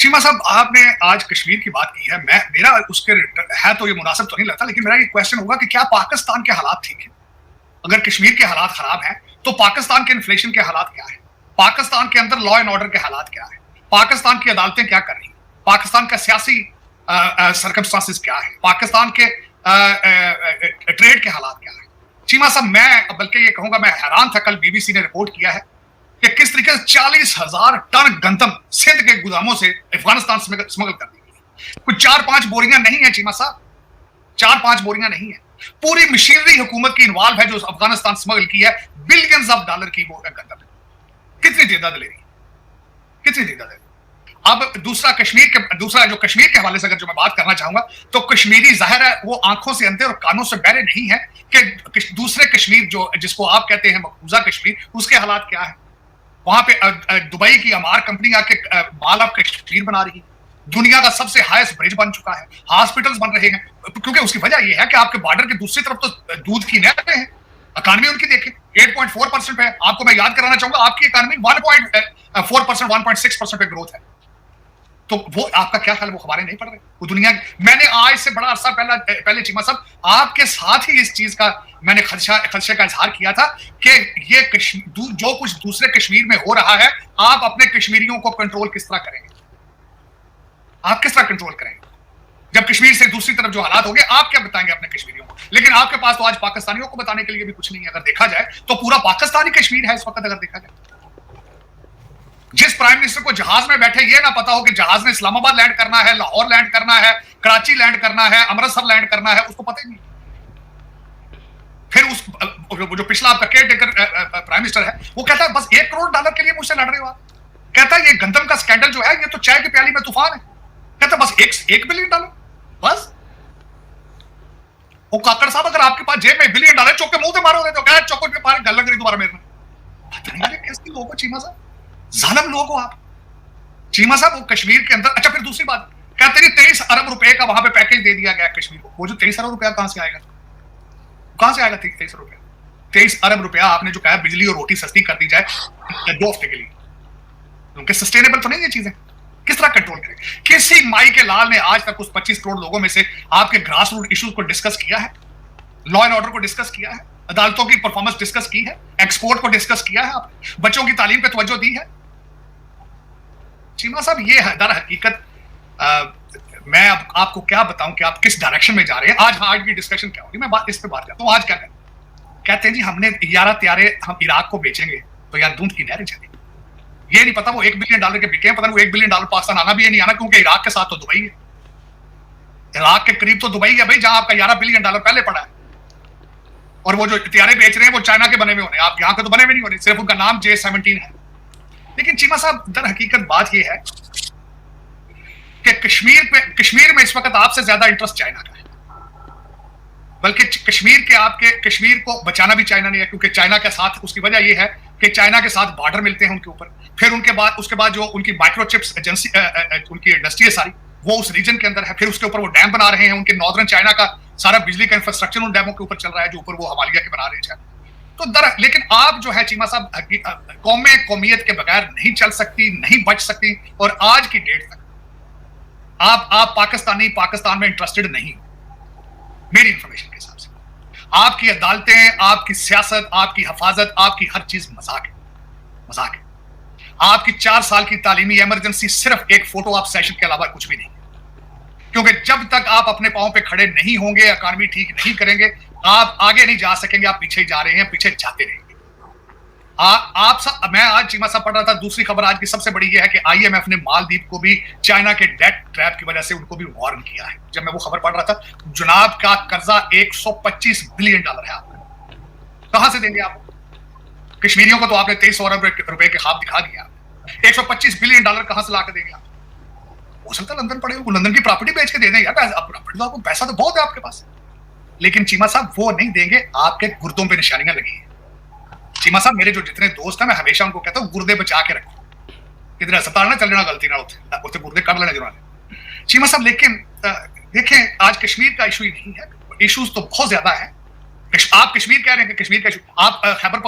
चीमा साहब, आपने आज कश्मीर की बात की है। मैं मेरा उसके है तो ये मुनासिब तो नहीं लगता, लेकिन मेरा ये क्वेश्चन होगा कि क्या पाकिस्तान के हालात ठीक है? अगर कश्मीर के हालात खराब हैं, तो पाकिस्तान के इन्फ्लेशन के हालात क्या है? पाकिस्तान के अंदर लॉ एंड ऑर्डर के हालात क्या है? पाकिस्तान की अदालतें क्या कर रही हैं? पाकिस्तान का सियासी सर्कमस्टांसिस क्या है? पाकिस्तान के ट्रेड के हालात क्या है? चीमा साहब, मैं बल्कि ये कहूंगा, मैं हैरान था, कल बीबीसी ने रिपोर्ट किया है कि किस तरीके से 40,000 टन गंदम सिंध के गोदामों से अफगानिस्तान स्मगल कर दी गई। कुछ 4-5 बोरियां नहीं है चीमा साहब, 4-5 बोरियां नहीं है। पूरी मशीनरी हुकूमत की इन्वॉल्व है जो अफगानिस्तान स्मगल की है, बिलियंस ऑफ डॉलर की वो गंदम। कितनी तादाद ले रही, कितनी तादाद? अब दूसरा जो कश्मीर के हवाले से अगर जो मैं बात करना चाहूंगा, तो कश्मीरी जाहिर है वो आंखों से अंधे और कानों से बहरे नहीं है कि दूसरे कश्मीर जो जिसको आप कहते हैं मकबूजा कश्मीर, उसके हालात क्या है। वहां पे दुबई की अमार कंपनी आके माल ऑफ कश्मीर बना रही है, दुनिया का सबसे हाईएस्ट ब्रिज बन चुका है, हॉस्पिटल्स बन रहे हैं, क्योंकि उसकी वजह यह है कि आपके बॉर्डर के दूसरी तरफ तो दूध की नहरें हैं। इकानमी उनकी देखें 8.4% पे है। आपको मैं याद कराना चाहूंगा, आपकी इकानमी 1.4%, 1.6% पे ग्रोथ है। तो वो आपका क्या ख्याल, वो खबरें नहीं पढ़ रहे? वो दुनिया, मैंने आज से बड़ा अरसा पहले चीमा साहब आपके साथ ही इस चीज का मैंने खदशे का इजहार किया था कि ये जो कुछ दूसरे कश्मीर में हो रहा है, आप अपने कश्मीरियों को कंट्रोल किस तरह करेंगे? आप किस तरह कंट्रोल करेंगे जब कश्मीर से दूसरी तरफ जो हालात होंगे? आप क्या बताएंगे अपने कश्मीरियों को? लेकिन आपके पास तो आज पाकिस्तानियों को बताने के लिए भी कुछ नहीं है। अगर देखा जाए तो पूरा पाकिस्तानी कश्मीर है इस वक्त। अगर देखा जाए, जिस प्राइम मिनिस्टर को जहाज में बैठे ये ना पता हो कि जहाज में इस्लामाबाद लैंड करना है, लाहौर लैंड करना है, कराची लैंड करना है, अमृतसर लैंड करना है, उसको पता ही नहीं। फिर जो पिछला आपका केयर टेकर प्राइम मिनिस्टर है, वो कहता है बस $1 करोड़ के लिए मुझसे लड़ रहे हो आप। कहता है ये गंदम का स्कैंडल जो है, ये तो चाय की प्याली में तूफान है। कहता है बस $1 बिलियन, बस। वो काकड़ साहब, अगर आपके पास जेब में $1 बिलियन चौक के मुंह से मारो तो क्या चौकों के पार गल लग रही दोबारा मेरे में? पता नहीं कैसे लोगों को, चीमा साहब, जालिम लोग हो आप चीमा साहब। वो कश्मीर के अंदर, अच्छा फिर दूसरी बात, कहते हैं 23 अरब रुपए का वहां पे पैकेज दे दिया गया कश्मीर को। वो जो 23 अरब रुपया कहां से आएगा? कहां से आएगा 23 रुपया? 23 अरब रुपया आपने जो कहा बिजली और रोटी सस्ती कर दी जाए 2 हफ्ते के लिए, उनके सस्टेनेबल तो नहीं ये चीजें। किस तरह कंट्रोल करें? किसी माई के लाल ने आज तक उस 25 करोड़ लोगों में से आपके ग्रास रूट इश्यूज को डिस्कस किया है? लॉ एंड ऑर्डर को डिस्कस किया है? अदालतों की परफॉर्मेंस डिस्कस की है? एक्सपोर्ट को डिस्कस किया है? आपने बच्चों की तालीम पे तवज्जो दी है? चीमा साहब, ये है दर हकीकत। मैं अब आपको क्या बताऊं कि आप किस डायरेक्शन में जा रहे हैं। आज की डिस्कशन क्या होगी, मैं इस पे बात करता हूं। आज क्या कहते हैं जी, हमने यारा त्यारे हम इराक को बेचेंगे तो यार दूध की नहरें चलेंगी। ये नहीं पता वो $1 बिलियन के बिके हैं, पता नहीं वो $1 बिलियन पाकिस्तान आना भी है नहीं आना, क्योंकि इराक के साथ तो दुबई है। इराक के करीब तो दुबई है भाई, जहां आपका $11 बिलियन पहले पड़ा है। और वो जो हथियारे बेच रहे हैं वो चाइना के बने हुए होने, आप यहाँ के तो बने हुए नहीं होने, सिर्फ उनका नाम J-17 है। लेकिन चीमा साहब, दर हकीकत बात यह है कि कश्मीर में इस वक्त आपसे ज्यादा इंटरेस्ट चाइना का है। बल्कि कश्मीर को बचाना भी चाइना नहीं है, क्योंकि चाइना के साथ, उसकी वजह यह है कि चाइना के साथ बॉर्डर मिलते हैं उनके ऊपर। फिर उसके बाद जो उनकी माइक्रोचिप्स एजेंसी, उनकी इंडस्ट्री है सारी, वो उस रीजन के अंदर है। फिर उसके ऊपर वो डैम बना रहे हैं, उनके नॉर्दर्न चाइना का सारा बिजली का इंफ्रास्ट्रक्चर उन डैमों के ऊपर चल रहा है, जो ऊपर वो हमालिया के बना रहे हैं। तो लेकिन आप जो है चीमा साहब, कौमियत के बगैर नहीं चल सकती, नहीं बच सकती। और आज की डेट तक आप पाकिस्तान में इंटरेस्टेड नहीं हो, मेरी इंफॉर्मेशन के हिसाब से। आपकी अदालतें, आपकी सियासत, आपकी हिफाजत, आपकी हर चीज मजाक है। आपकी 4 साल की तालीमी इमरजेंसी सिर्फ एक फोटो आप सेशन के अलावा कुछ भी नहीं, क्योंकि जब तक आप अपने पांव पे खड़े नहीं होंगे, इकॉनमी ठीक नहीं करेंगे, आप आगे नहीं जा सकेंगे। आप पीछे जा रहे हैं, पीछे जाते रहेंगे। मैं आज चीमा साहब पढ़ रहा था, दूसरी खबर आज की सबसे बड़ी यह है कि IMF ने मालदीव को भी चाइना के डेट ट्रैप की वजह से उनको भी वार्न किया है। जब मैं वो खबर पढ़ रहा था, जनाब का कर्जा $125 बिलियन है। आपको कहां से देंगे? आप कश्मीरियों को तो आपने 23 अरब रुपए के ख्वाब दिखा दिया। $125 बिलियन कहां से लाकर देंगे आप? हो सकता है लंदन पड़े, वो लंदन की प्रॉपर्टी बेच के दे दें यार, आपको पैसा तो बहुत है आपके पास। लेकिन चीमा साहब वो नहीं देंगे, आपके गुर्दों पे निशानियां लगी हैं। चीमा साहब, मेरे जो जितने दोस्त हैं, मैं हमेशा उनको कहता हूं गुर्दे बचा के रखो, इधर अस्पताल ना चल जाना, गलती ना होते गुर्दे कर लेना जरूर चीमा साहब। लेकिन देखें, आज कश्मीर का इशू ही नहीं है, इशूज तो बहुत ज्यादा है। आप कश्मीर कह रहे हैं कि कश्मीर का इशू, आप खैबर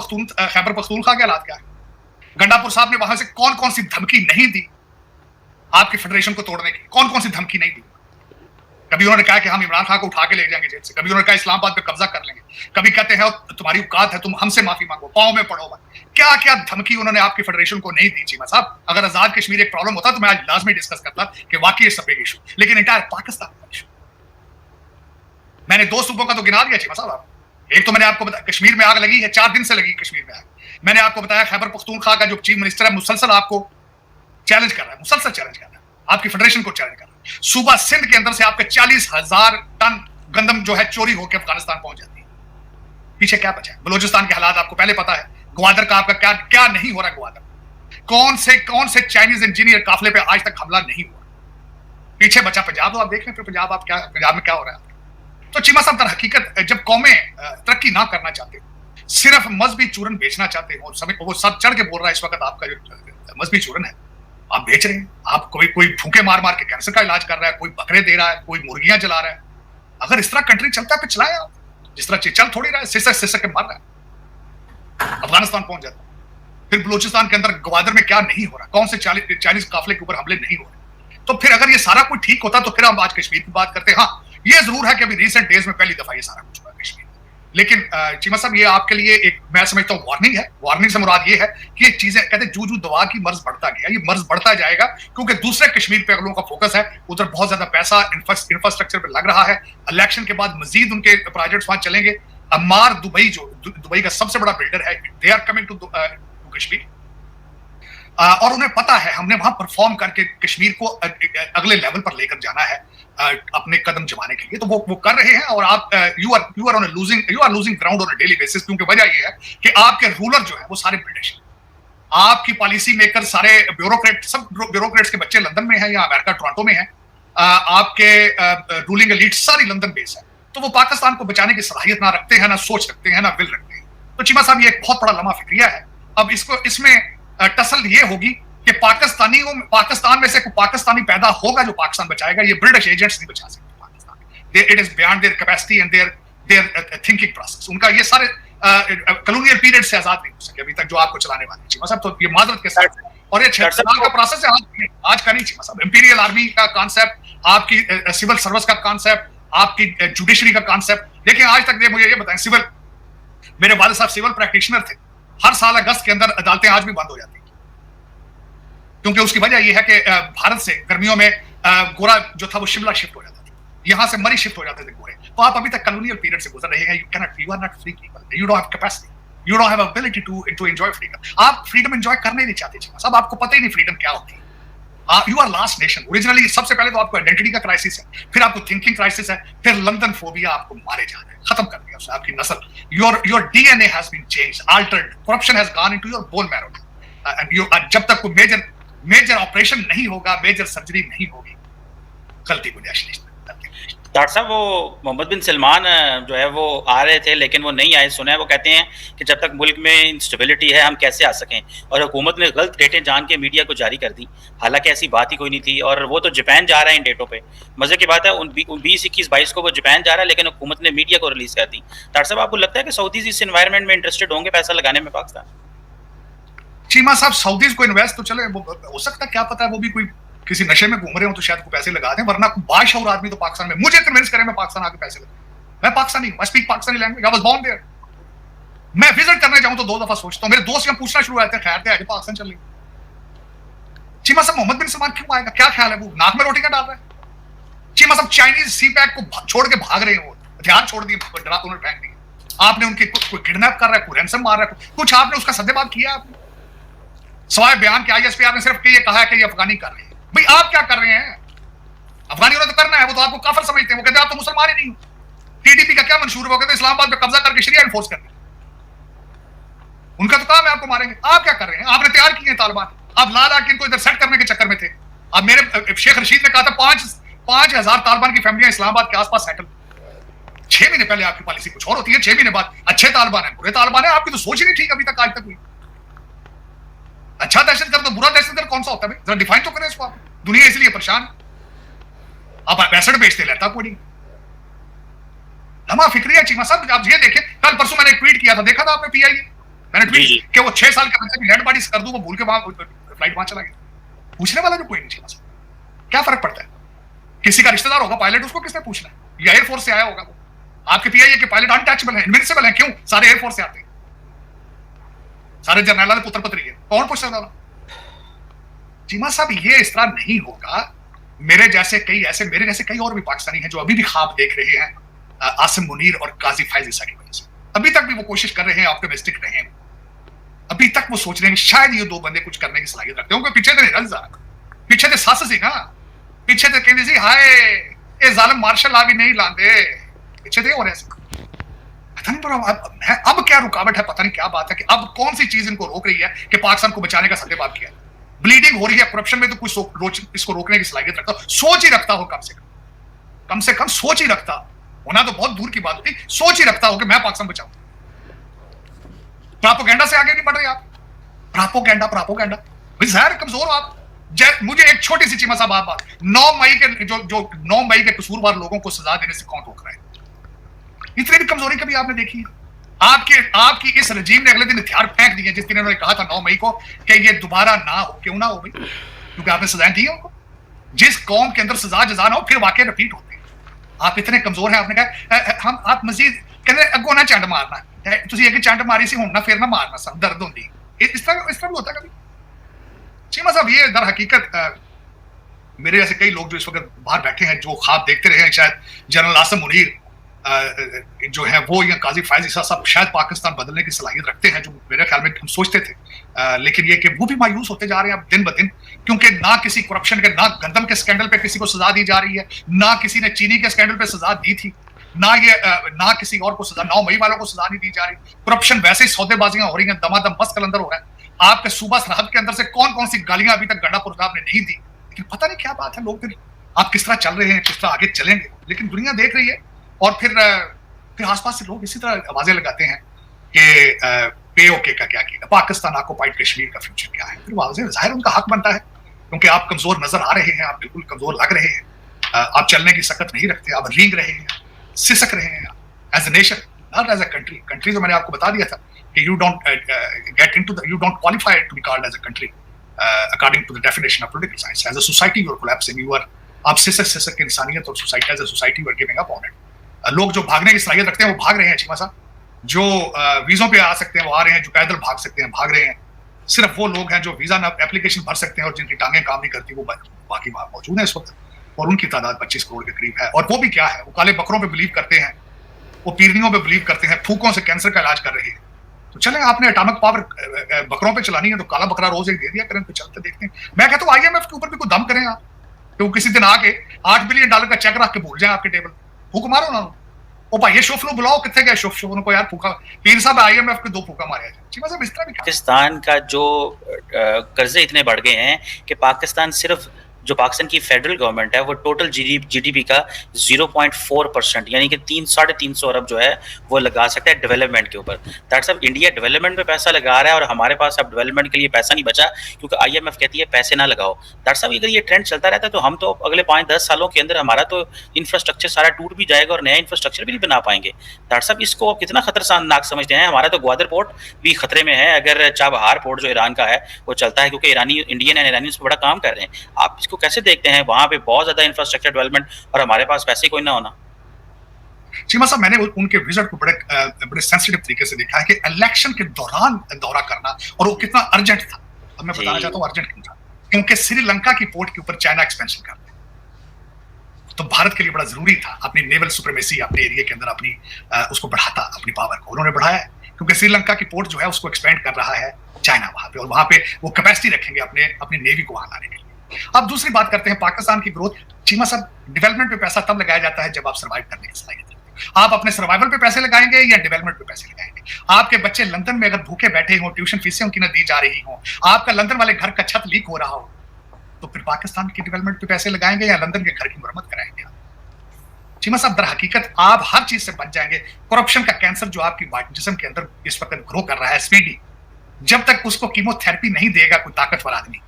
पख्तूनख्वा के हालात क्या है? गंडापुर साहब ने वहां से कौन कौन सी धमकी नहीं दी? आपकी फेडरेशन को तोड़ने की? कौन कौन सी धमकी नहीं दी? कभी उन्होंने कहा कि हम इमरान खान को उठा के ले जाएंगे जेल से, कभी उन्होंने कहा इस्लामाबाद पे कब्जा कर लेंगे, कभी कहते हैं तुम्हारी औकात है तुम हमसे माफी मांगो, पांव में पड़ो। क्या क्या धमकी उन्होंने आपकी फेडरेशन को नहीं दी चीमा साहब? अगर आजाद कश्मीर एक प्रॉब्लम होता तो मैं आज लाजमी डिस्कस करता कि वाकई इट्स अ बिग इशू, लेकिन इंटायर पाकिस्तान का इशू। मैंने 2 सूबों का तो गिना दिया चीमा साहब। एक तो मैंने आपको बताया कश्मीर में आग लगी है, 4 दिन से लगी कश्मीर में आग। मैंने आपको बताया खैबर पख्तूनख्वा का जो चीफ मिनिस्टर है मुसलसल आपको चैलेंज कर रहा है, मुसलसल चैलेंज कर रहा है, आपकी फेडरेशन को चैलेंज कर रहा है। सूबा सिंध के अंदर से आपके 40,000 टन गंदम जो है चोरी होकर अफगानिस्तान पहुंच जाती है। पीछे क्या बचा है? बलोचिस्तान के हालात आपको पहले पता है। ग्वादर का आपका क्या क्या नहीं हो रहा? ग्वादर कौन से चाइनीज इंजीनियर काफिले पे आज तक हमला नहीं हुआ? पीछे बचा पंजाब। आप देख लें फिर पंजाब में क्या हो रहा है। तो चीमा साहब दर हकीकत जब कौमें तरक्की ना करना चाहते, सिर्फ मजहबी चूरन बेचना चाहते हो, वो सब चढ़ के बोल रहा है इस वक्त आपका जो मजहबी चूरन है आप बेच रहे हैं। आप कोई फूके मार मार के कैंसर का इलाज कर रहा है, कोई बकरे दे रहा है, कोई मुर्गियां जला रहा है। अगर इस तरह कंट्री चलता है तो चलाए आप, जिस तरह चल थोड़ी रहा है, सिसक के मार रहा है। अफगानिस्तान पहुंच जाता है। फिर बलूचिस्तान के अंदर ग्वादर में क्या नहीं हो रहा? कौन से चाइनीज काफिले के ऊपर हमले नहीं हो रहे? तो फिर अगर ये सारा कुछ ठीक होता तो फिर हम आज कश्मीर की बात करते। हाँ, ये जरूर है कि अभी रिसेंट डेज में पहली दफा ये सारा कुछ हुआ कश्मीर। लेकिन चीमा साहब ये आपके लिए एक मैं समझता हूँ वार्निंग है। वार्निंग से मुराद ये है कि ये चीजें कहते हैं जू दवा की मर्ज बढ़ता गया, ये मर्ज बढ़ता जाएगा क्योंकि दूसरे कश्मीर पे लोगों का फोकस है, उधर बहुत ज्यादा पैसा इंफ्रास्ट्रक्चर पे लग रहा है। इलेक्शन के बाद मजीद उनके प्रोजेक्ट्स वहां चलेंगे। अम्मार दुबई का सबसे बड़ा बिल्डर है, they are coming to Kashmir और उन्हें पता है हमने वहां परफॉर्म करके कश्मीर को अगले लेवल पर लेकर जाना है अपने कदम जमाने के लिए। तो वो कर रहे हैं और आप you are losing ground on a daily basis, क्योंकि वजह ये है कि आपके रूलर जो है वो सारे ब्रिटिश, आपकी पॉलिसी मेकर सारे ब्यूरोक्रेट, सब ब्यूरोक्रेट्स के बच्चे लंदन में हैं या अमेरिका टोरंटो में हैं, आपके रूलिंग एलीट सारी लंदन बेस है। तो वो पाकिस्तान को बचाने की सलाहियत ना रखते हैं, ना सोच रखते हैं, ना विल रखते हैं। तो चीमा साहब ये एक बहुत बड़ा लम्हा फिक्रिया है। अब इसमें टसल ये होगी कि पाकिस्तान में से कोई पाकिस्तानी पैदा होगा जो पाकिस्तान बचाएगा। ये ब्रिटिश एजेंट्स नहीं बचा सकते Pakistan. It is beyond their capacity and there thinking process. उनका ये सारे कॉलोनियल पीरियड से आजाद नहीं हो सके अभी तक जो आपको चलाने वाले चीमा साहब। तो ये माजरत के साथ और ये 6 साल का प्रोसेस है, आज का नहीं चीमा साहब। इंपीरियल आर्मी का कॉन्सेप्ट, आपकी सिविल सर्विस का कॉन्सेप्ट, आपकी जुडिशरी का कॉन्सेप्ट। देखिए आज तक मुझे ये बताएं, सिविल, मेरे वाले साहब सिविल प्रैक्टिशनर थे। हर साल अगस्त के अंदर अदालतें आज भी बंद हो जाती हैं क्योंकि उसकी वजह यह है कि भारत से गर्मियों में गोरा जो था वो शिमला शिफ्ट हो जाता था, यहां से मरी शिफ्ट हो जाते थे गोरे। तो आप अभी तक कॉलोनियल पीरियड से गुजर रहे हैं। You are not free people, you don't have capacity, you don't have ability to enjoy freedom. आप फ्रीडम एंजॉय करने नहीं चाहते चीमा साहब, आपको पता ही नहीं फ्रीडम क्या होती है। You are last nation. Originally सबसे पहले तो आपको आइडेंटिटी का क्राइसिस है, फिर आपको थिंकिंग क्राइसिस है, फिर लंदन फोबिया आपको मारे जा रहे हैं, खत्म कर दिया उसने आपकी नस्ल। Your DNA has been changed, altered, corruption has gone into your bone marrow. And जब तक कोई मेजर ऑपरेशन नहीं होगा, मेजर सर्जरी नहीं होगी, गलती गुंजाइश नहीं। डॉक्टर साहब, वो मोहम्मद बिन सलमान जो है वो आ रहे थे लेकिन वो नहीं आए। सुना है वो कहते हैं कि जब तक मुल्क में इंस्टेबिलिटी है हम कैसे आ सकें, और हुकूमत ने गलत डेटें जान के मीडिया को जारी कर दी, हालांकि ऐसी बात ही कोई नहीं थी। और वो तो जापान जा रहा है इन डेटों पे। मजे की बात है 20, 21, 22 को वो जापान जा रहा है, लेकिन हुकूमत ने मीडिया को रिलीज कर दी। डॉक्टर साहब, आपको लगता है कि सऊदीज इस एनवायरनमेंट में इंटरेस्टेड होंगे पैसा लगाने में पाकिस्तान? चीमा साहब, सऊदीज को इन्वेस्ट तो चले हो सकता है, क्या पता है वो भी कोई किसी नशे में घूम रहे हो तो शायद को पैसे लगा दें, वरना बादशाह आदमी तो पाकिस्तान में मुझे कन्विंस करे मैं पाकिस्तान आके पैसे लगा। मैं पाकिस्तानी हूं, I speak Pakistani language, I was born there. मैं विजिट करने जाऊं तो 2 दफा सोचता हूं। मेरे दोस्त यहाँ पूछना शुरू हो जाते हैं, खैर थे आज पाकिस्तान चल रही। चीमा साहब, मोहम्मद बिन सलमान क्यों आएगा? क्या ख्याल है? वो नाक में रोटी का डाल रहा है? चीमा साहब, चाइनीज सी पैक को छोड़ के भाग रहे हैं, वो हथियार छोड़ दिए, डरा उन्होंने फेंक दिए। आपने उनके कोई किडनैप कर रहा है, कोई रैंसम मार रहा है, कुछ आपने उसका सद्देबाज किया? आपने सवाए बयान के आईएसपीआर ने सिर्फ ये कहा है कि ये अफगानी कर रहे हैं। भाई आप क्या कर रहे हैं? अफगानियों ने तो करना है, वो तो आपको काफिर समझते हैं। वो कहते हैं आप तो मुसलमान ही नहीं हो। टीडीपी का क्या मंशूर है? वो कहते हैं इस्लामाबाद पे कब्जा करके शरिया एनफोर्स करना। उनका तो काम है आपको मारेंगे। आप क्या कर रहे हैं? आपने तैयार किए हैं तालिबान। आप ला के इनको इधर सेट करने के चक्कर में थे। अब मेरे शेख रशीद ने कहा था 5,000 तालिबान की फैमिलियां इस्लामाबाद के आसपास सेटल। 6 महीने पहले आपकी पॉलिसी कुछ और होती है, 6 महीने बाद अच्छे तालिबान है, बुरे तालिबान है। आपकी तो सोच ही नहीं ठीक अभी तक, आज तक हुई। अच्छा दहशतगर्द तो बुरा दहशतगर्द कौन सा होता है? जरा डिफाइन तो करें इसको। आप दुनिया इसलिए परेशान, आप एसिड बेचते लेता कोई नहीं। लम्हा फिक्रिया चीमा साहब। आप ये देखें, कल परसों मैंने एक ट्वीट किया था, देखा था आपने? पीआई मैंने ट्वीट कि वो 6 साल के बच्चे की डेड बॉडीज कर दूं, वो भूल के वहां फ्लाइट वहां चला गया। पूछने वाला जो कोई नहीं चीमा साहब। क्या फर्क पड़ता है? किसी का रिश्तेदार होगा पायलट, उसको किसने पूछना है? या एयरफोर्स से आया होगा वो। आपके पीआईए के पायलट अनटचेबल है, इनविंसिबल है, क्यों? सारे एयरफोर्स से आते हैं, सारे जर्नैलों के पुत्र पुत्री है, कौन पूछ सकता? चीमा साहब, ये इस तरह नहीं होगा। मेरे जैसे कई और भी पाकिस्तानी हैं जो अभी भी ख्वाब देख रहे हैं आसिम मुनीर और काजी फैज ईसा की वजह से। अभी तक भी वो कोशिश कर रहे हैं, ऑप्टिमिस्टिक रहे हैं। अभी तक वो सोच रहे हैं शायद ये दो बंदे कुछ करने की सलाहियत रखते होंगे। पीछे तो नहीं, पीछे तो सस सी ना, पीछे तो कहते सी हाय ये जालिम मार्शल आ भी नहीं लाते, पीछे तो हो रहे पता नहीं। पर अब क्या रुकावट है, पता नहीं क्या बात है कि अब कौन सी चीज इनको रोक रही है कि पाकिस्तान को बचाने का सद्देबाब किया। ब्लीडिंग हो रही है, करप्शन में तो कुछ इसको रोकने की सलाहियत रखता हो, सोच ही रखता हो, कम से कम सोच ही रखता होना तो बहुत दूर की बात होती, सोच ही रखता हो कि मैं पाकिस्तान बचाऊं। प्रोपेगेंडा से आगे नहीं बढ़ रहे आप। प्रोपेगेंडा जाहिर कमजोर हो आप। मुझे एक छोटी सी चीमा साहब बात, 9 मई के जो 9 मई के कसूरवार लोगों को सजा देने से कौन रोक रहा है? इतनी भी कमजोरी कभी आपने देखी है? आपकी इस रजीम ने अगले दिन हथियार फेंक दिए जिस दिन उन्होंने कहा था 9 मई को कि ये दोबारा ना हो। क्यों ना हो भाई? क्योंकि आपने सजाएं दी उनको। जिस कौम के अंदर सजा जजा ना हो फिर वाकई रिपीट होते हैं। आप इतने कमजोर हैं, आपने कहा आप मजीद कहते अगो ना चंड मारना, तुझे एक चंड मारी सी हूं ना फिर ना मारना, सब दर्द होती। इस तरह भी होता कभी? चीमा साहब, ये दर हकीकत मेरे जैसे कई लोग जो इस वक्त बाहर बैठे हैं, जो ख्वाब देखते रहे हैं शायद जनरल आसिम मुनीर जो है वो या काजी फैज ईसा साहब शायद पाकिस्तान बदलने की सलाहियत रखते हैं, जो मेरे ख्याल में हम सोचते थे। लेकिन ये कि वो भी मायूस होते जा रहे हैं अब दिन ब दिन, क्योंकि ना किसी करप्शन के, ना गंदम के स्कैंडल पे किसी को सजा दी जा रही है, ना किसी ने चीनी के स्कैंडल पे सजा दी थी, ना किसी और को सजा, 9 मई वालों को सजा नहीं दी जा रही। करप्शन वैसे ही सौदेबाजियां हो रही हैं, दमादम मस्त कलंदर हो रहा है। आपके सूबा सरहद के अंदर से कौन कौन सी गालियां अभी तक गंडापुर साहब ने नहीं दी, लेकिन पता नहीं क्या बात है, लोग फिर आप किस तरह चल रहे हैं, किस तरह आगे चलेंगे, लेकिन दुनिया देख रही है। और फिर आसपास से लोग इसी तरह आवाजें लगाते हैं कि पीओके का क्या किया, पाकिस्तान ऑक्युपाइड कश्मीर का फ्यूचर क्या है। फिर वाज़ेह जाहिर उनका हक बनता है, क्योंकि आप कमजोर नजर आ रहे हैं, आप बिल्कुल कमजोर लग रहे हैं, आप चलने की सकत नहीं रखते, आप रींग रहे हैं, सिसक रहे हैं as a nation, not as a country. तो मैंने आपको बता दिया था कि you don't qualify to be called as a country according to the definition of political science. As a society you are collapsing, आप सिसक के इंसानियत और society as a society you are giving up on it. लोग जो भागने की सलाहियत रखते हैं वो भाग रहे हैं चीमा साहब, जो वीजों पे आ सकते हैं वो आ रहे हैं, जो पैदल भाग सकते हैं भाग रहे हैं। सिर्फ वो लोग हैं जो वीजा एप्लीकेशन भर सकते हैं और जिनकी टांगें काम नहीं करती वो बाकी वहां मौजूद है इस वक्त, और उनकी तादाद 25 करोड़ के करीब है। और वो भी क्या है, वो काले बकरों पे बिलीव करते हैं, वो पीरनियों पे बिलीव करते हैं, फूकों से कैंसर का इलाज कर रहे हैं। तो चले, आपने एटॉमिक पावर बकरों पे चलानी है तो काला बकरा रोज एक दे दिया करें, तो चलते देखते हैं। मैं कहता हूँ IMF के ऊपर भी कोई दम करें आप, कि वो किसी दिन आके $8 बिलियन का चेक रख के भूल जाए आपके टेबल, फूक मारो ना। ओ भाई ये शोफ लो बुलाओ, कितने गए शोफ उनको यार, फूका पीर साहब IMF के 2 फूका मारे हैं। साहब इस तरह भी पाकिस्तान का जो कर्जे इतने बढ़ गए हैं कि पाकिस्तान सिर्फ जो पाकिस्तान की फेडरल गवर्नमेंट है वो टोटल जीडीपी का 0.4% यानी कि 300-350 अरब जो है वो लगा सकता है डेवलपमेंट के ऊपर। दैट्स अब इंडिया डेवलपमेंट पे पैसा लगा रहा है और हमारे पास अब डेवलपमेंट के लिए पैसा नहीं बचा, क्योंकि IMF कहती है पैसे ना लगाओ। दैट्स अब अगर ये ट्रेंड चलता रहता है तो हम तो अगले 5-10 सालों के अंदर हमारा तो इंफ्रास्ट्रक्चर सारा टूट भी जाएगा और नया इंफ्रास्ट्रक्चर भी नहीं बना पाएंगे। दैट्स अब इसको कितना खतरनाक समझते हैं। हमारा तो ग्वादर पोर्ट भी खतरे में है अगर चाबहार पोर्ट जो ईरान का है वो चलता है, क्योंकि इंडियन एंड ईरानी उस पर बड़ा काम कर रहे हैं। आप इसको कैसे देखते हैं, वहां पे बहुत ज्यादा इंफ्रास्ट्रक्चर डेवलपमेंट और हमारे पास पैसे कोई ना होना? चीमा साहब, मैंने उनके विजिट को बड़े सेंसिटिव तरीके से देखा है कि इलेक्शन के दौरान दौरा करना, और वो कितना अर्जेंट था। अब मैं बताना चाहता हूँ अर्जेंट क्यों था, क्योंकि श्रीलंका की पोर्ट के ऊपर चाइना एक्सपेंशन कर रहे, तो भारत के लिए बड़ा जरूरी था अपनी नेवल सुप्रीमेसी अपने एरिया के अंदर अपनी उसको बढ़ाता, अपनी पावर को उन्होंने बढ़ाया, क्योंकि श्रीलंका की पोर्ट जो है उसको एक्सपेंड कर रहा है चाइना वहां पे, और वहां पे वो कैपेसिटी रखेंगे अपनी नेवी को वहां लाने के लिए। अब दूसरी बात करते हैं पाकिस्तान की ग्रोथ। चीमा साहब, डेवलपमेंट पे पैसा तब लगाया जाता है जब आप सर्वाइव करने की सलाहियत रखते हैं। आप अपने सर्वाइवल पे पैसे लगाएंगे या डेवलपमेंट पे पैसे लगाएंगे? आपके बच्चे लंदन में अगर भूखे बैठे हो, ट्यूशन फीसें उनकी न दी जा रही हो, आपका लंदन वाले घर का छत लीक हो रहा हो, तो फिर पाकिस्तान की डेवलपमेंट पे पैसे लगाएंगे या लंदन के घर की मरम्मत कराएंगे? चीमा साहब, दर हकीकत आप हर चीज से बच जाएंगे। करप्शन का कैंसर जो आपकी जिस्म के अंदर इस वक्त ग्रो कर रहा है, स्पीडी, जब तक उसको कीमोथेरेपी नहीं देगा कोई ताकतवर आदमी,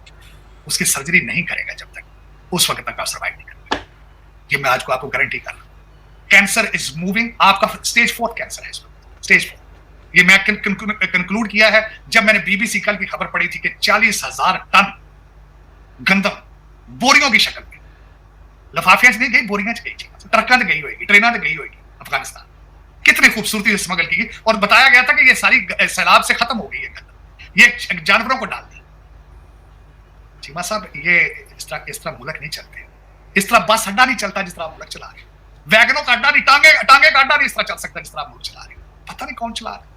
उसकी सर्जरी नहीं करेगा, जब तक उस वक्त तक आप सर्वाइव नहीं करेंगे। ये मैं आज को आपको गारंटी कर रहा हूं। कैंसर इज मूविंग, आपका स्टेज 4 कैंसर है इस वक्त, स्टेज 4। ये मैं कंक्लूड किया है जब मैंने BBC कल की खबर पढ़ी थी कि 40,000 टन गंदम बोरियों की शक्ल में लिफाफियां नहीं गई, बोरियां गई थी, ट्रकों से गई होगी, ट्रेनों से गई होगी अफगानिस्तान। कितनी खूबसूरती से स्मगल की गई और बताया गया था कि ये सारी सैलाब से खत्म हो गई है, ये जानवरों को डाल दी। चीमा साहब, ये इस तरह मुल्क नहीं चलते, इस तरह बस अड्डा नहीं चलता जिस तरह मुल्क चला रहे, वैगनों का अड्डा नहीं, टांगे का अड्डा नहीं इस तरह चल सकता जिस तरह मुल्क चला रहे। पता नहीं कौन चला रहा है,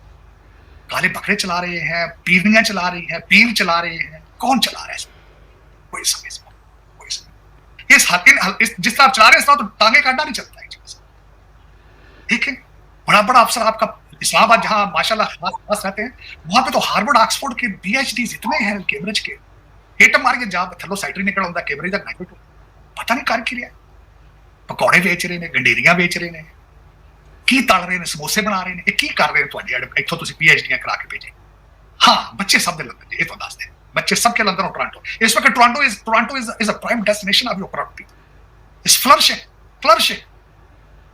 काले बकरे चला रहे हैं, पीरनियां चला रही हैं, पीर चला रहे हैं, कौन चला रहा है इसमें? कोई समझ जिस तरह आप चला रहे हैं इस तरह तो टांगे का अड्डा नहीं चलता है। ठीक है, बड़ा बड़ा अफसर आपका इस्लामाबाद जहां माशाल्लाह खास रहते हैं, वहां पे तो हार्वर्ड ऑक्सफोर्ड के PhDs इतने हैं, कैम्ब्रिज के हेटम मार के जब थलो साइट्री निकल होता कैम्ब्रिज तक नहीं, पता नहीं कर क्या पकौड़े बेच रहे ने, गंडेरियां बेच रहे ने, की तल रहे ने, समोसे बना रहे ने, की कर रहे हैं ਤੁਹਾਡੇ ਇੱਥੋਂ ਤੁਸੀਂ PhDs करा के भेजे। हाँ, बच्चे सब दे लंदन, ये तो दस दे बच्चे सबके लंदन और टोरंटो। इस वक्त Toronto is a prime destination of your property, is flourishing.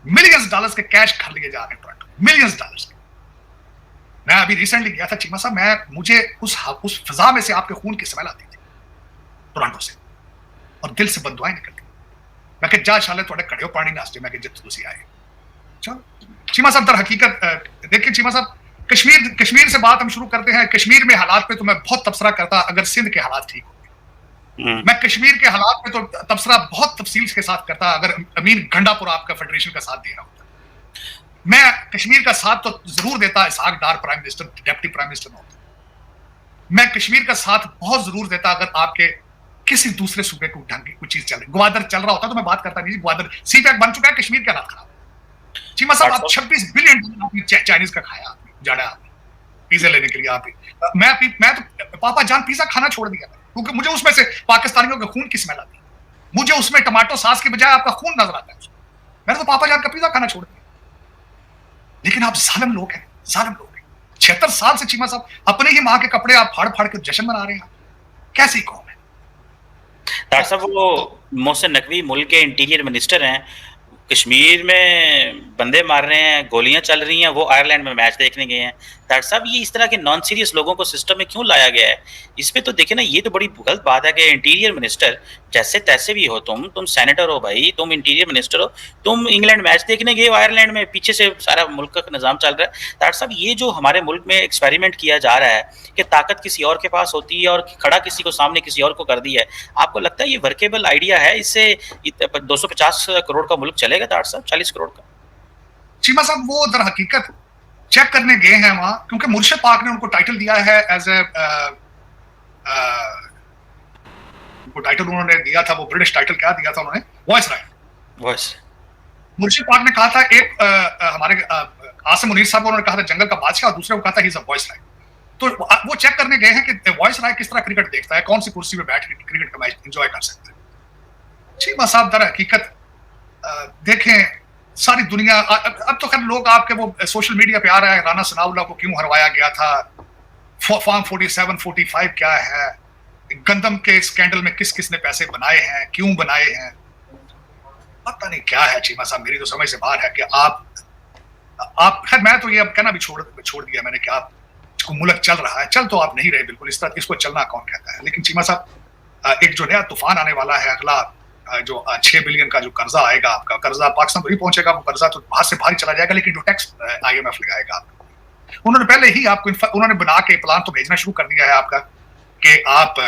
Millions dollars के कैश खा लिए जा रहे हैं टोरंटो, मिलियंस डॉलर्स। मैं अभी रिसेंटली गया था चीमा साहब, मुझे उस फिजा में से आपके खून की स्मेल आती थी टोरंटो से, और दिल से बददुआएं निकलती। मैं कहा जा शाले थोड़े कड़े पानी नास्ते, मैं जित तुसी आए। चलो चीमा साहब, दर हकीकत देखिए चीमा साहब, कश्मीर से बात हम शुरू करते हैं। कश्मीर में हालात पे तो मैं बहुत तबसरा करता अगर सिंध के हालात ठीक होते। मैं कश्मीर के हालात पे तो तबसरा बहुत तफसील के साथ करता अगर अमीन गंडापुर आपका फेडरेशन का साथ दे रहा होता। मैं कश्मीर का साथ तो जरूर देता, Ishaq Dar prime minister, deputy prime minister में होता। मैं कश्मीर का साथ बहुत जरूर देता अगर आपके किसी दूसरे सूबे को ढंग की कोई चीज चल रही, ग्वादर चल रहा होता तो मैं बात करता नहीं। ग्वादर सीपैक बन चुका है, कश्मीर के हालात खराब। चीमा साहब, आप 26 बिलियन चाइनीज का खाया, जाड़ा पिज्जा लेने के लिए आप मैं तो पापा जान पिज्जा खाना छोड़ दिया क्योंकि मुझे उसमें से पाकिस्तानियों के खून की स्मेल आती है। मुझे उसमें टमाटो सॉस के बजाय आपका खून नजर आता है। मैंने तो पापा जान का पिज्जा खाना छोड़ दिया। लेकिन आप जालिम लोग हैं, 76 साल से चीमा साहब अपने ही माँ के कपड़े आप फाड़ फाड़ के जश्न मना रहे हैं। कैसी कौम है? डॉक्टर साहब, वो मोहसिन नकवी मुल्क के इंटीरियर मिनिस्टर हैं, कश्मीर में बंदे मार रहे हैं, गोलियां चल रही हैं, वो आयरलैंड में मैच देखने गए हैं। डॉक्टर साहब, ये इस तरह के नॉन सीरियस लोगों को सिस्टम में क्यों लाया गया है? इस पे तो देखिए ना, ये तो बड़ी गलत बात है कि इंटीरियर मिनिस्टर जैसे तैसे भी हो, तुम सेनेटर हो भाई, तुम इंटीरियर मिनिस्टर हो, तुम इंग्लैंड मैच देखने गए हो आयरलैंड में, पीछे से सारा मुल्क का निज़ाम चल रहा है। डॉक्टर साहब, ये जो हमारे मुल्क में एक्सपेरिमेंट किया जा रहा है कि ताकत किसी और के पास होती है और खड़ा किसी को सामने किसी और को कर दिया है, आपको लगता है ये वर्केबल आइडिया है? इससे 250 करोड़ का मुल्क चलेगा डॉक्टर साहब, 40 करोड़ का? चीमा साहब, वो दर हकीकत चेक करने गए हैं वहां, क्योंकि मुर्शिद पाक ने उनको टाइटल दिया है एज ए उनको टाइटल उन्होंने दिया था, वो ब्रिटिश टाइटल क्या दिया था उन्होंने? Voice right. वॉइस। मुर्शिद पाक ने कहा था, एक हमारे आसिम मुनीर साहब उन्होंने कहा था जंगल का बादशाह, और दूसरे को कहा था he is a voice right. तो वो चेक करने गए हैं कि वॉइस राइट किस तरह क्रिकेट देखता है, कौन सी कुर्सी में बैठ के क्रिकेट का मैच एंजॉय कर सकता है। चीमा साहब, दर हकीकत देखें सारी दुनिया, अब तो खैर लोग आपके वो सोशल मीडिया पे आ रहा है राना सनाउल्लाह को क्यों हरवाया गया था, फॉर्म 47 45 क्या है, गंदम के स्कैंडल में किस किस ने पैसे बनाए हैं, क्यों बनाए हैं, पता नहीं क्या है। चीमा साहब, मेरी तो समझ से बाहर है कि आप खैर मैं तो ये अब कहना भी छोड़ दिया मैंने कि आप मुल्क चल रहा है, चल तो आप नहीं रहे बिल्कुल, इस तरह इसको चलना कौन कहता है। लेकिन चीमा साहब, एक जो नया तूफान आने वाला है, अगला जो 6 बिलियन का जो कर्जा आएगा, आपका कर्जा पाकिस्तान नहीं पहुंचेगा, वो कर्जा तो बाहर से बाहर चला जाएगा, लेकिन जो टैक्स IMF लगाएगा आपको, उन्होंने पहले ही आपको उन्होंने बना के प्लान तो भेजना शुरू कर दिया है आपका कि आप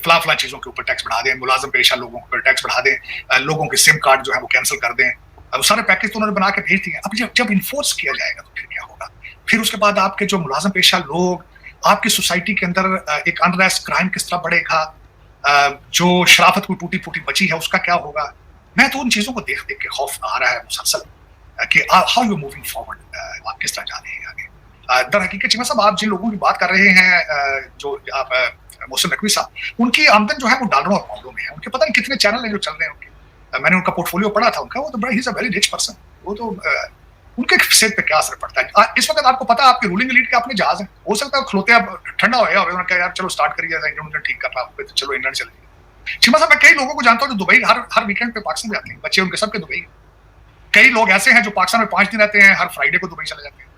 फला चीजों के ऊपर टैक्स बढ़ा दें, मुलाजम पेशा लोगों के ऊपर टैक्स बढ़ा दें, लोगों के सिम कार्ड जो है वो कैंसिल कर दें। अब सारे पैकेज तो उन्होंने बना के भेज दिए। अब जब इन्फोर्स किया जाएगा तो फिर क्या होगा? फिर उसके बाद आपके जो मुलाजम पेशा लोग, आपकी सोसाइटी के अंदर एक अनरेस्ट, क्राइम किस तरह बढ़ेगा, जो शराफत को टूटी फूटी बची है उसका क्या होगा? मैं तो उन चीजों को देख देख के खौफ आ रहा है मुसलसल कि हाउ यू मूविंग फॉरवर्ड, आप किस तरह जा रहे हैं आगे। दर हकीकत चीमा साहब, आप जिन लोगों की बात कर रहे हैं, जो आप मोहसिन नकवी साहब, उनकी आमदन जो है वो डॉलरों और पाउंडों में है। उनके पता नहीं कितने चैनल हैं जो चल रहे हैं उनके। मैंने उनका पोर्टफोलियो पढ़ा था उनका, वो तो बड़ा he is a very rich person. वो तो उनके सेहत पे क्या असर पड़ता है इस वक्त? आपको पता है आपकी रूलिंग एलीट के अपने जहाज हैं, हो सकता है खलोते ठंडा हो गया, उन्होंने कहा यार चलो स्टार्ट करिए, इंजन ठीक कर रहा है, चलो इंग्लैंड चले। चीमा साहब, मैं कई लोगों को जानता हूँ जो दुबई हर वीकेंड पे पाकिस्तान जाते हैं, बच्चे उनके सबके दुबई। कई लोग ऐसे हैं जो पाकिस्तान में 5 दिन रहते हैं, हर फ्राइडे को दुबई चले जाते हैं।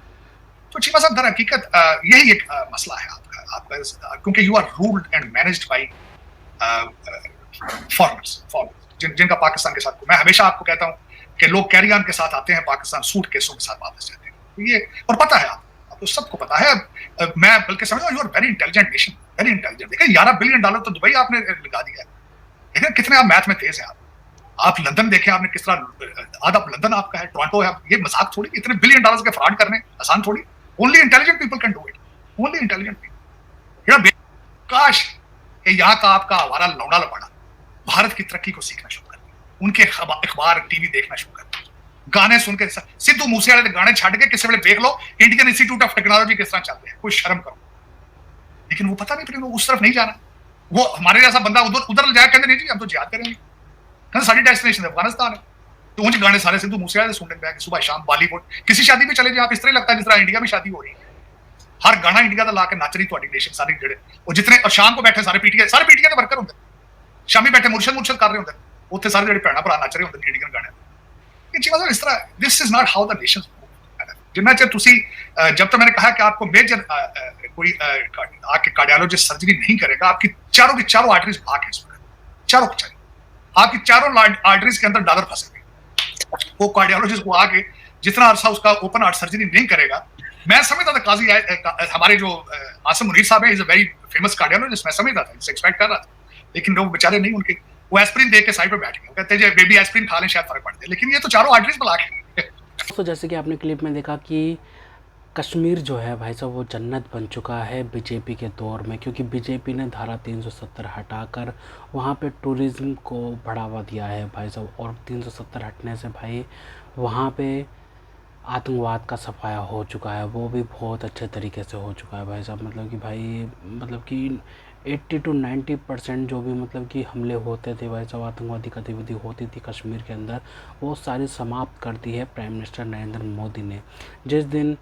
तो चीमा साहब, दर हकीकत यही एक मसला है आपका, क्योंकि you are ruled and managed by foreigners. जिनका पाकिस्तान के साथ, मैं हमेशा आपको कहता हूँ कि लोग कैरी ऑन के साथ आते हैं, पाकिस्तान सूट केसों के साथ वापस जाते हैं। तो ये और पता है आपको सबको पता है। मैं बल्कि समझता हूँ you are very intelligent nation, very intelligent. देखिए $11 बिलियन तो दुबई आपने लगा दिया है। देखिए कितने आप मैथ में तेज हैं आप लंदन देखें आपने किस तरह, आधा लंदन आपका है, टोरंटो है। ये मजाक थोड़ी, इतने $1 बिलियन के फ्रॉड करने आसान थोड़ी। Only intelligent people can do it, only intelligent people. काश कि यहाँ का आपका आवारा लौड़ा लपड़ा भारत की तरक्की को सीखना शुरू कर दिया, उनके अखबार टीवी देखना शुरू कर दिया, गाने सुन के सिद्धू मूसेवाले के गाने छड़ के किसी वेले देख लो इंडियन इंस्टीट्यूट ऑफ टेक्नोलॉजी किस तरह चलते हैं, कोई शर्म करो। लेकिन वो पता नहीं फिर उस तरफ नहीं जाना। वो हमारे जैसा बंदा उधर जाए कहते नहीं जी हम तो जिहाद करेंगे, कहते सारी डेस्टिनेशन अफगानिस्तान है। तो उनके गाने सारे सिद्धू मूसेवाले सुनने बैठ सुबह शाम बॉलीवुड किसी शादी में चले जाए आप, इस तरह लगता है जिस तरह इंडिया में शादी हो रही है। हर गाना इंडिया का ला के नच रही थोड़ी नेशन सारी जेड़े और जितने, और शाम को बैठे सारे पीटीए के वर्कर होंगे, शामी बैठे मुर्शद कर रहे होंगे उत्थे, सारे जेड़े भैन भरा नच रहे होंगे इंडियन गाने। ये चीज़ इस तरह, this is not how the nation. Jinnah चेर तुसी जब तक मैंने कहा कि आपको मेजर कोई आके कार्डियोलॉजिस्ट सर्जरी नहीं करेगा, आपकी चारों की चारों आर्टरीज ब्लॉक है इस वक्त, चारों की चारों, आपकी चारों आर्टरीज के अंदर डॉलर फंसे हुए। वो कार्डियोलॉजिस्ट को आके जितना अरसा उसका ओपन हार्ट सर्जरी नहीं करेगा, मैं समझता था काजी हमारे जो आसिम मुनीर साहब है, is a very famous cardiologist, मैं समझता था, इसे एक्सपेक्ट कर रहा था, लेकिन लोग बेचारे नहीं, उनके वो एस्प्रिन देख के साइड पे बैठ गए, कहते हैं बेबी एस्प्रिन खा लें शायद फर्क पड़ जाए, लेकिन ये तो चारों आर्टरीज ब्लॉक है। तो जैसे कि आपने क्लिप में देखा कि कश्मीर जो है भाई साहब वो जन्नत बन चुका है बीजेपी के दौर में, क्योंकि बीजेपी ने धारा 370 हटाकर वहाँ पे टूरिज़्म को बढ़ावा दिया है भाई साहब। और 370 हटने से भाई वहाँ पे आतंकवाद का सफाया हो चुका है, वो भी बहुत अच्छे तरीके से हो चुका है भाई साहब। मतलब कि भाई मतलब कि 80 to 90% जो भी मतलब कि हमले होते थे भाई साहब, आतंकवादी गतिविधि होती थी कश्मीर के अंदर, वो सारी समाप्त कर दी है प्राइम मिनिस्टर नरेंद्र मोदी ने। जिस दिन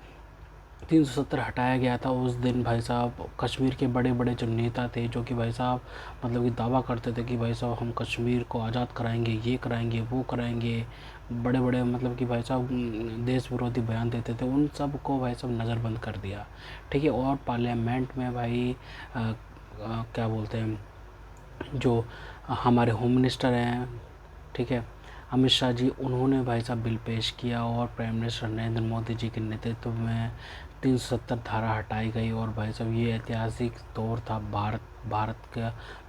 370 हटाया गया था उस दिन भाई साहब कश्मीर के बड़े बड़े जो नेता थे, जो कि भाई साहब मतलब कि दावा करते थे कि भाई साहब हम कश्मीर को आज़ाद कराएंगे, ये कराएंगे, वो कराएंगे, बड़े बड़े मतलब कि भाई साहब देश विरोधी बयान देते थे, उन सब को भाई साहब नज़रबंद कर दिया, ठीक है। और पार्लियामेंट में भाई क्या बोलते हैं, जो हमारे होम मिनिस्टर हैं, ठीक है, अमित शाह जी, उन्होंने भाई साहब बिल पेश किया और प्राइम मिनिस्टर नरेंद्र मोदी जी के नेतृत्व में 370 धारा हटाई गई। और भाई साहब ये ऐतिहासिक दौर था,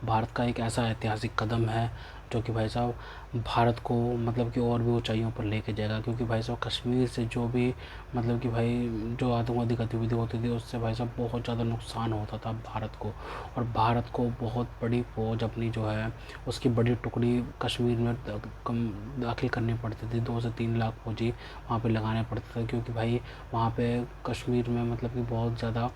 भारत का एक ऐसा ऐतिहासिक कदम है जो कि भाई साहब भारत को मतलब कि और भी ऊंचाइयों पर लेके जाएगा। क्योंकि भाई साहब कश्मीर से जो भी मतलब कि भाई जो आतंकवादी गतिविधि होती थी उससे भाई साहब बहुत ज़्यादा नुकसान होता था भारत को, और भारत को बहुत बड़ी फौज अपनी जो है उसकी बड़ी टुकड़ी कश्मीर में दाखिल करनी पड़ती थी, 2 से 3 लाख फौजी वहाँ पे लगाने पड़ते थे, क्योंकि भाई वहाँ पे कश्मीर में मतलब कि बहुत ज़्यादा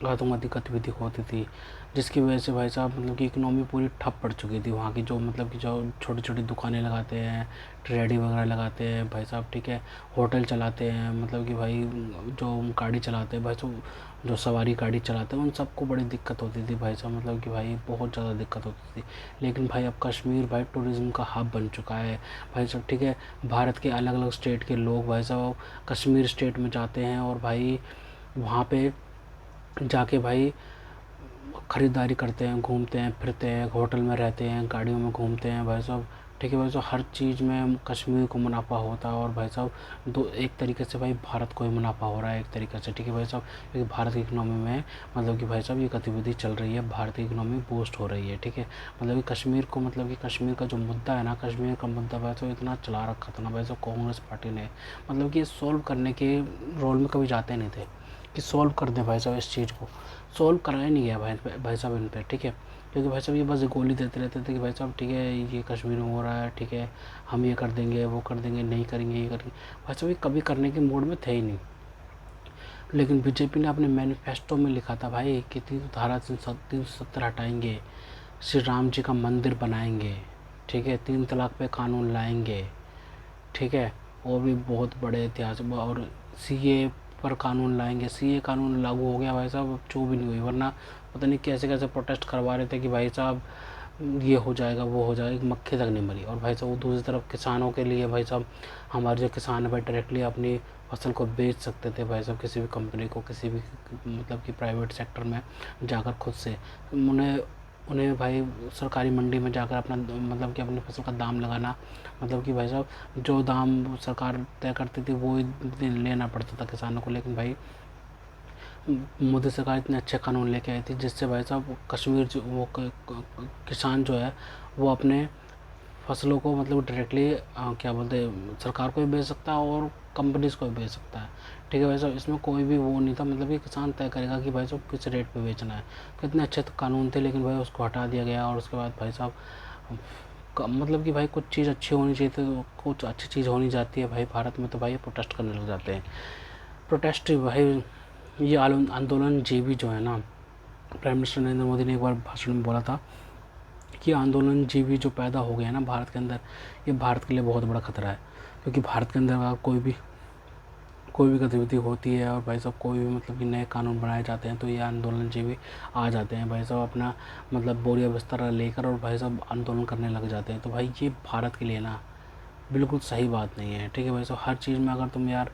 आतंकवादी गतिविधि होती थी, जिसकी वजह से भाई साहब मतलब कि इकनॉमी पूरी ठप पड़ चुकी थी वहाँ की। जो मतलब कि जो छोटी छोटी दुकानें लगाते हैं, ट्रेडी वगैरह लगाते हैं भाई साहब, ठीक है, होटल चलाते हैं, मतलब कि भाई जो गाड़ी चलाते हैं भाई साहब, जो सवारी गाड़ी चलाते हैं, उन सबको बड़ी दिक्कत होती थी भाई साहब, मतलब कि भाई बहुत ज़्यादा दिक्कत होती थी। लेकिन भाई अब कश्मीर भाई टूरिज़्म का हब बन चुका है भाई साहब, ठीक है। भारत के अलग अलग स्टेट के लोग भाई साहब कश्मीर स्टेट में जाते हैं और भाई वहाँ पे जाके भाई ख़रीदारी करते हैं, घूमते हैं, फिरते हैं, होटल में रहते हैं, गाड़ियों में घूमते हैं भाई साहब, ठीक है भाई साहब। हर चीज़ में कश्मीर को मुनाफा होता है और भाई साहब एक तरीके से भाई भारत को ही मुनाफा हो रहा है एक तरीके से, ठीक है भाई साहब, क्योंकि भारत की इकनॉमी में मतलब कि भाई साहब ये गतिविधि चल रही है, भारत की इकनॉमी बूस्ट हो रही है, ठीक है। मतलब कि कश्मीर को मतलब कि कश्मीर का जो मुद्दा है ना, कश्मीर का मुद्दा भाई साहब इतना चला रखा था ना भाई साहब कांग्रेस पार्टी ने, मतलब कि सॉल्व करने के रोल में कभी जाते नहीं थे कि सॉल्व कर दें भाई साहब, इस चीज़ को सॉल्व कराया नहीं गया भाई साहब इन पर, ठीक है। क्योंकि भाई साहब ये बस गोली देते रहते थे कि भाई साहब ठीक है ये कश्मीर में हो रहा है, ठीक है, हम ये कर देंगे, वो कर देंगे, नहीं करेंगे, ये करेंगे, भाई साहब ये कभी करने के मूड में थे ही नहीं। लेकिन बीजेपी ने अपने मैनिफेस्टो में लिखा था भाई कि धारा 370 हटाएंगे, श्री राम जी का मंदिर बनाएंगे, ठीक है, 3 तलाक पे कानून लाएंगे, ठीक है, और भी बहुत बड़े इतिहास, और सीए पर कानून लाएंगे। सीए कानून लागू हो गया भाई साहब, जो भी नहीं हुई, वरना पता नहीं कैसे कैसे प्रोटेस्ट करवा रहे थे कि भाई साहब ये हो जाएगा, वो हो जाएगा, मक्खी तक नहीं मरी। और भाई साहब दूसरी तरफ किसानों के लिए भाई साहब हमारे जो किसान है भाई डायरेक्टली अपनी फसल को बेच सकते थे भाई साहब किसी भी कंपनी को, किसी भी मतलब कि प्राइवेट सेक्टर में जाकर खुद से, उन्हें उन्हें भाई सरकारी मंडी में जाकर अपना मतलब कि अपनी फसल का दाम लगाना, मतलब कि भाई साहब जो दाम सरकार तय करती थी वो ही लेना पड़ता था किसानों को। लेकिन भाई मोदी सरकार इतने अच्छे कानून लेके आई थी जिससे भाई साहब कश्मीर जो वो किसान जो है वो अपने फसलों को मतलब डायरेक्टली क्या बोलते हैं सरकार को भी बेच सकता है और कंपनीज को भी बेच सकता है। ठीक है भाई साहब, इसमें कोई भी वो नहीं था, मतलब कि किसान तय करेगा कि भाई साहब किस रेट पे बेचना है। कितने अच्छे तो कानून थे, लेकिन भाई उसको हटा दिया गया। और उसके बाद भाई साहब मतलब कि भाई कुछ चीज़ अच्छी होनी चाहिए तो कुछ अच्छी चीज़ होनी जाती है भाई भारत में, तो भाई प्रोटेस्ट करने लग जाते हैं। प्रोटेस्ट भाई ये आंदोलन जीवी जो है ना, प्राइम मिनिस्टर नरेंद्र मोदी ने एक बार भाषण में बोला था कि आंदोलन जीवी जो पैदा हो गया ना भारत के अंदर, ये भारत के लिए बहुत बड़ा खतरा है। क्योंकि भारत के अंदर अगर कोई भी गतिविधि होती है और भाई साहब कोई भी मतलब कि नए कानून बनाए जाते हैं तो ये आंदोलन जीवी आ जाते हैं भाई साहब, अपना मतलब बोरिया बिस्तर लेकर और भाई साहब आंदोलन करने लग जाते हैं। तो भाई ये भारत के लिए ना बिल्कुल सही बात नहीं है। ठीक है भाई साहब, हर चीज़ में अगर तुम यार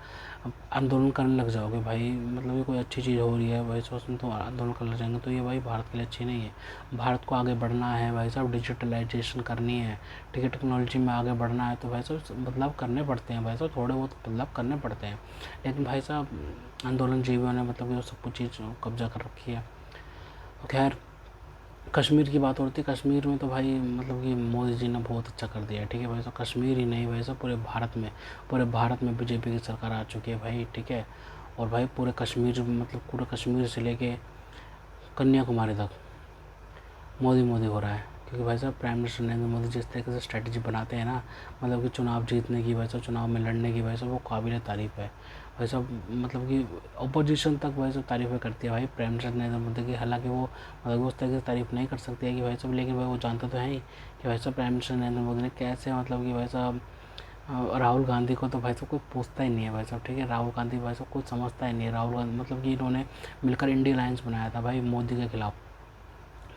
आंदोलन करने लग जाओगे भाई, मतलब ये कोई अच्छी चीज़ हो रही है भाई साहब उसमें तुम आंदोलन करने लग जाएंगे तो ये भाई भारत के लिए अच्छी नहीं है। भारत को आगे बढ़ना है भाई साहब, डिजिटलाइजेशन करनी है, ठीक है, टेक्नोलॉजी में आगे बढ़ना है तो भाई साहब बदलाव करने पड़ते हैं भाई साहब, थोड़े बहुत बदलाव करने पड़ते हैं। लेकिन भाई साहब आंदोलन जीवियों ने मतलब कि वो सब कुछ चीज़ कब्जा कर रखी है। तो खैर कश्मीर की बात होती है, कश्मीर में तो भाई मतलब कि मोदी जी ने बहुत अच्छा कर दिया है। ठीक है भाई साहब, कश्मीर ही नहीं भाई साहब पूरे भारत में बीजेपी की सरकार आ चुकी है भाई। ठीक है, और भाई पूरे कश्मीर से लेके कन्याकुमारी तक मोदी हो रहा है। क्योंकि भाई साहब प्राइम मिनिस्टर नरेंद्र मोदी जिस तरीके से स्ट्रेटजी बनाते हैं ना, मतलब कि चुनाव जीतने की भाई साहब, चुनाव में लड़ने की भाई साहब, वो काबिल तारीफ़ है भाई साहब। मतलब कि अपोजिशन तक भाई साहब तारीफ़ें करती है भाई प्राइम मिनिस्टर नरेंद्र मोदी की। हालांकि वो मतलब उस तरीके से तारीफ़ नहीं कर सकती है कि भाई साहब, लेकिन भाई वो जानते तो हैं ही कि भाई साहब प्राइम मिनिस्टर नरेंद्र मोदी ने कैसे मतलब कि भाई साहब राहुल गांधी को तो भाई साहब कोई पूछता ही नहीं है भाई साहब। ठीक है, राहुल गांधी भाई साहब कुछ समझता ही नहीं है। राहुल गांधी मतलब कि इन्होंने मिलकर इंडिया अलायंस बनाया था भाई मोदी के खिलाफ।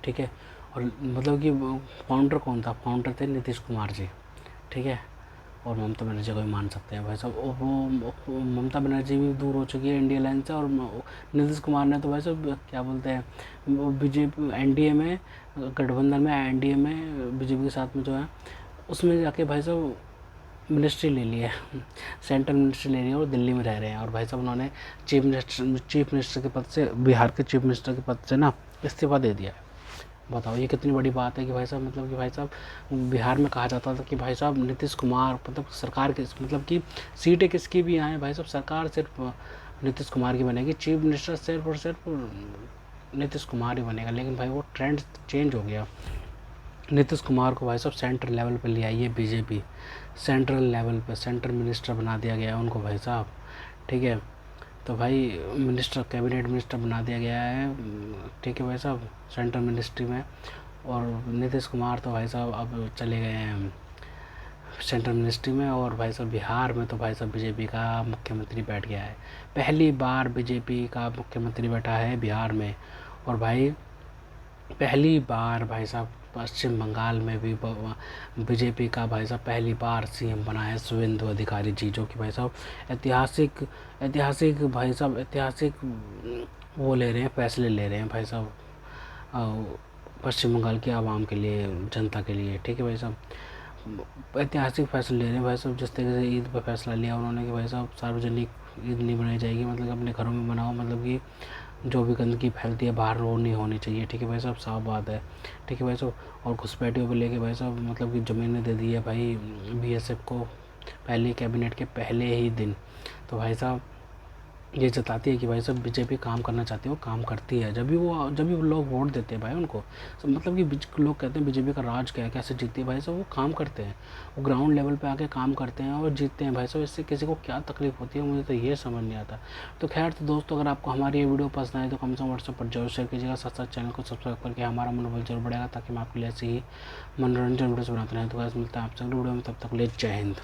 ठीक है, और मतलब कि फाउंडर कौन था, फाउंडर थे नीतीश कुमार जी। ठीक है, और ममता बनर्जी को भी मान सकते हैं भाई साहब। और वो ममता बनर्जी भी दूर हो चुकी है इंडिया लाइन से, और नीतीश कुमार ने तो भाई साहब क्या बोलते हैं बीजेपी एनडीए में, गठबंधन में एनडीए में बीजेपी के साथ में जो है उसमें जाके भाई साहब मिनिस्ट्री ले ली है सेंट्रल मिनिस्ट्री ले ली है और दिल्ली में रह रहे हैं। और भाई साहब उन्होंने चीफ मिनिस्टर के पद से, बिहार के चीफ मिनिस्टर के पद से ना इस्तीफा दे दिया है। बताओ ये कितनी बड़ी बात है कि भाई साहब मतलब कि भाई साहब बिहार में कहा जाता था कि भाई साहब नीतीश कुमार मतलब सरकार के मतलब कि सीटें किसकी भी आए भाई साहब सरकार सिर्फ नीतीश कुमार की बनेगी, चीफ मिनिस्टर सिर्फ और सिर्फ नीतीश कुमार ही बनेगा। लेकिन भाई वो ट्रेंड चेंज हो गया। नीतीश कुमार को भाई साहब सेंट्रल लेवल पे ले आई है बीजेपी, सेंट्रल लेवल पे सेंट्रल मिनिस्टर बना दिया गया है उनको भाई साहब। ठीक है, तो भाई मिनिस्टर कैबिनेट मिनिस्टर बना दिया गया है। ठीक है भाई साहब सेंट्रल मिनिस्ट्री में। और नीतीश कुमार तो भाई साहब अब चले गए हैं सेंट्रल मिनिस्ट्री में। और भाई साहब बिहार में तो भाई साहब बीजेपी का मुख्यमंत्री बैठ गया है, पहली बार बीजेपी का मुख्यमंत्री बैठा है बिहार में। और भाई पहली बार भाई साहब पश्चिम बंगाल में भी बीजेपी का भाई साहब पहली बार सीएम बना है शुवेंदु अधिकारी जी, जो कि भाई साहब ऐतिहासिक भाई साहब ऐतिहासिक वो ले रहे हैं, फैसले ले रहे हैं भाई साहब पश्चिम बंगाल की आवाम के लिए, जनता के लिए। ठीक है भाई साहब ऐतिहासिक फैसले ले रहे हैं भाई साहब। जिस तरीके से ईद पर फैसला लिया उन्होंने कि भाई साहब सार्वजनिक ईद नहीं बनाई जाएगी, मतलब अपने घरों में बनाओ, मतलब कि जो भी गंदगी फैलती है बाहर वो नहीं होनी चाहिए। ठीक है भाई साहब साफ बात है। ठीक है भाई साहब, और घुसपैठियों को लेके भाई साहब मतलब कि ज़मीनें दे दी है भाई बीएसएफ को पहले कैबिनेट के पहले ही दिन। तो भाई साहब ये जताती है कि भाई साहब बीजेपी काम करना चाहती है, वो काम करती है। जब भी वो लोग वोट देते हैं भाई उनको, तो मतलब कि लोग कहते हैं बीजेपी का राज क्या है, कैसे जीतती है भाई साहब, वो काम करते हैं, वो ग्राउंड लेवल पे आके काम करते हैं और जीतते हैं भाई साहब। इससे किसी को क्या तकलीफ होती है मुझे तो ये समझ नहीं आता। तो खैर तो दोस्तों अगर आपको हमारी ये वीडियो पसंद आए तो कम से कम व्हाट्सएप पर जरूर शेयर कीजिएगा, साथ साथ चैनल को सब्सक्राइब करके हमारा मनोबल जरूर बढ़ेगा, ताकि मैं आपके लिए ऐसे ही मनोरंजन वीडियोस बनाते रहें। तो गाइस मिलता है आपसे अगले वीडियो में, तब तक ले जय हिंद।